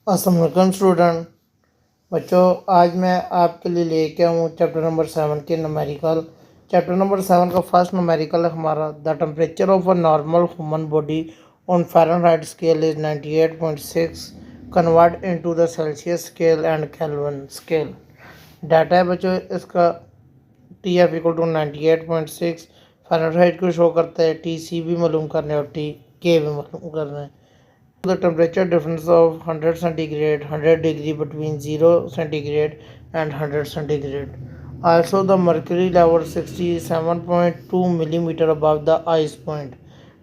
अस्सलाम स्टूडेंट बच्चों, आज मैं आपके लिए लेके आऊँ चैप्टर नंबर 7 के न्यूमेरिकल। चैप्टर नंबर 7 का फर्स्ट न्यूमेरिकल है हमारा, the temperature of a normal human body on Fahrenheit scale is 98.6 convert into the Celsius scale and Kelvin scale. Data है बच्चों इसका, T F equal to 98.6 Fahrenheit को show करता है, T C भी मालूम करना है और टी के भी मालूम करना है। The temperature difference of 100 centigrade 100 degree between 0 centigrade and 100 centigrade. Also the mercury level 67.2 millimeter above the ice point.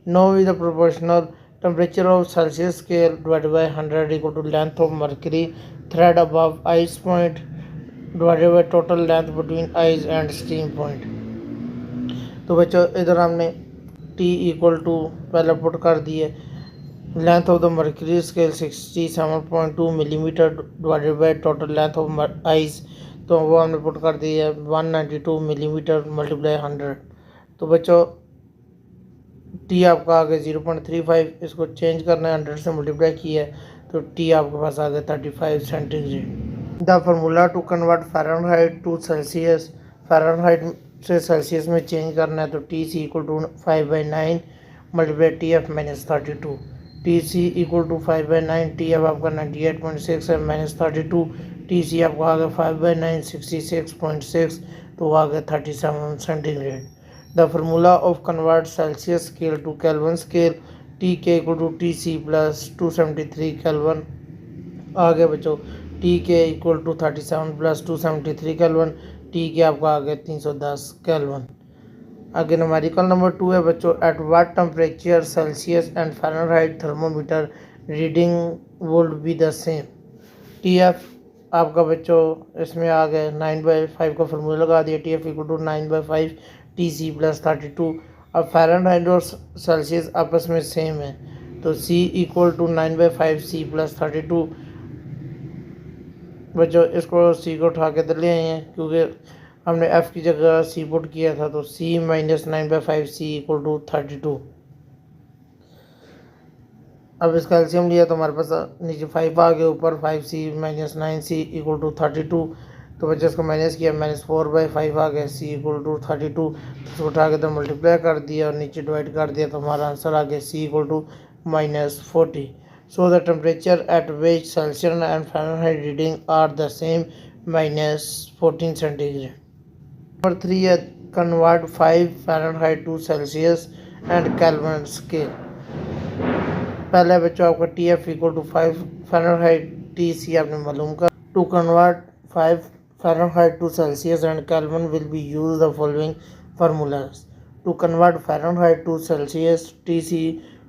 Now is the proportional temperature of Celsius scale divided by 100 equal to length of mercury thread above ice point divided by total length between ice and steam point. तो बच्चों इधर हमने t equal to पहले put कर दिए, length of the mercury scale 67.2 millimetre divided by total length of ice, तो वो हमने पुट कर दी है 192 मिलीमीटर मल्टीप्लाई 100। तो बच्चों टी आपका आ गया 0.35, इसको चेंज करना है 100 से मल्टीप्लाई किया है तो टी आपके पास आ गया 35 centigrade. The formula to convert Fahrenheit to Celsius, Fahrenheit से सेल्सियस में चेंज करना है तो T C equal to 5/9 multiply T F minus 32। T C equal to 5/9, T F आपका 98.6 है माइनस 32, टी सी आपका आ गया 5/9 66.6, तो आ गया 37 centigrade. The formula of convert Celsius scale to Kelvin scale, T K equal to T C plus 273 Kelvin आ गया बच्चों, T K equal to 37 plus 273 Kelvin, T K आपका आ गया 310 केल्विन। आगे न्यूमेरिकल नंबर 2 है बच्चों, at what temperature Celsius and Fahrenheit thermometer reading would be the same. T F आपका बच्चों इसमें आ गए 9/5 का फार्मूला लगा दिया, T F equal to 9/5 T C plus 32। अब फ़ारेनहाइट और सेल्सियस आपस में सेम है तो सी इक्वल टू 9/5 सी प्लस 32। बच्चों इसको सी को उठा के तो ले आए हैं क्योंकि हमने एफ़ की जगह सी पुट किया था, तो सी माइनस 9/5 सी इक्वल टू 32। अब इसका एलसीएम लिया तो हमारे पास नीचे 5 आ गया, ऊपर 5c minus 9c equal to 32। तो बच्चे इसको माइनस किया, -4/5 आ गया, c इक्वल टू 32। इसको उठा के तो मल्टीप्लाई कर दिया और नीचे डिवाइड कर दिया तो हमारा आंसर आ गया c equal to -40। So the temperature at which Celsius and Fahrenheit reading are the same -14 centigrade. Number 3 है, convert 5 Fahrenheit to Celsius and Kelvin scale. पहले बच्चों आपका T F equal to 5 Fahrenheit, T C आपने मालूम कर। To convert 5 Fahrenheit to Celsius and Kelvin will be use the following formulas. To convert Fahrenheit to Celsius, T C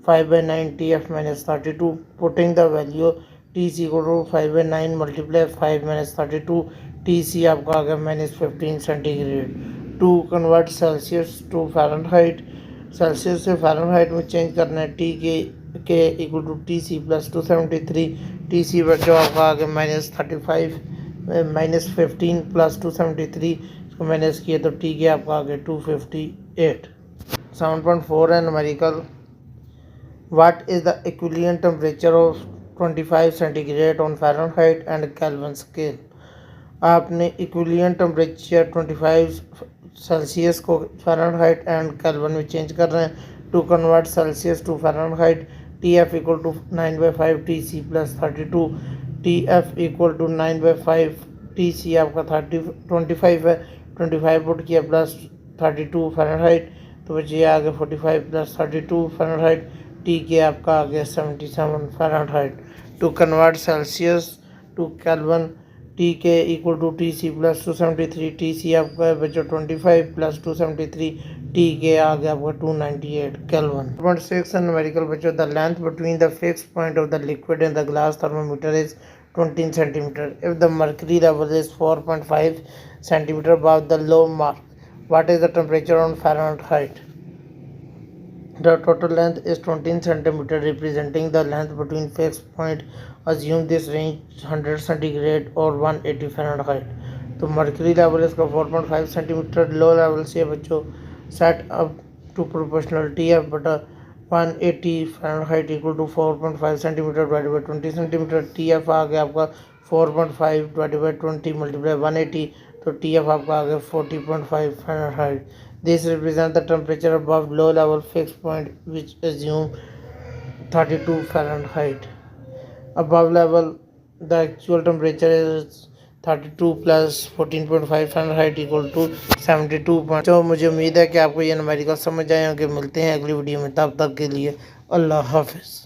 5/9 T F minus 32, putting the value T C equal to 5/9 multiply 5 minus 32, T C आपका आ गया -15 centigrade. To convert Celsius to Fahrenheit, Celsius से Fahrenheit में change करना है, T K equal to T C plus 273, T C बच्चों आपका आ गया -35 -15 प्लस 273, इसको माइनस किया तो टी के आपका आ गया 258। 7.4 है numerical, what is the equilibrium temperature of 25 centigrade on Fahrenheit and Kelvin scale. आपने इक्विलिब्रियम टेम्परेचर 25 सेल्सियस को फ़ारेनहाइट एंड केल्विन में चेंज कर रहे हैं। To convert Celsius to Fahrenheit, T F equal to 9/5 T C plus 32, T F equal to 9/5 T C आपका 25 है, 25 put किया plus 32 Fahrenheit, तो बच्चे आ गया 45 प्लस 32 फ़ारेनहाइट, टी के आपका आ गया 77 Fahrenheit. To convert Celsius to Kelvin, T K equal to T C plus 273, T C आपका बच्चों 25 प्लस 273, टी के आ गया आपका 298 केल्विन। 6 न्यूमेरिकल बच्चों, the length between the fix point of the liquid in the glass thermometer is 20 centimetre if the mercury level is 4.5 centimetre above the low mark. What is the temperature on Fahrenheit? The total length is 20 centimeter representing the length between fixed point. Assume this range 100 centigrade or 180 Fahrenheit. तो mercury level इसका 4.5 centimetre, low level से बच्चों set up to proportionality है बटा 180 Fahrenheit equal to 4.5 centimetre divided by 20 centimetre. TF आ गया आपका 4.5 divided by 20 multiply 180, तो TF आपका आ गया 40.5 Fahrenheit. This represent the temperature above low level fix point which assume 32 Fahrenheit. Above level, the actual temperature is 32 plus 14.5 Fahrenheit equal to 72. तो मुझे उम्मीद है कि आपको ये न्यूमेरिकल समझ आए होंगे। मिलते हैं अगली वीडियो में, तब तक के लिए अल्लाह हाफिज़।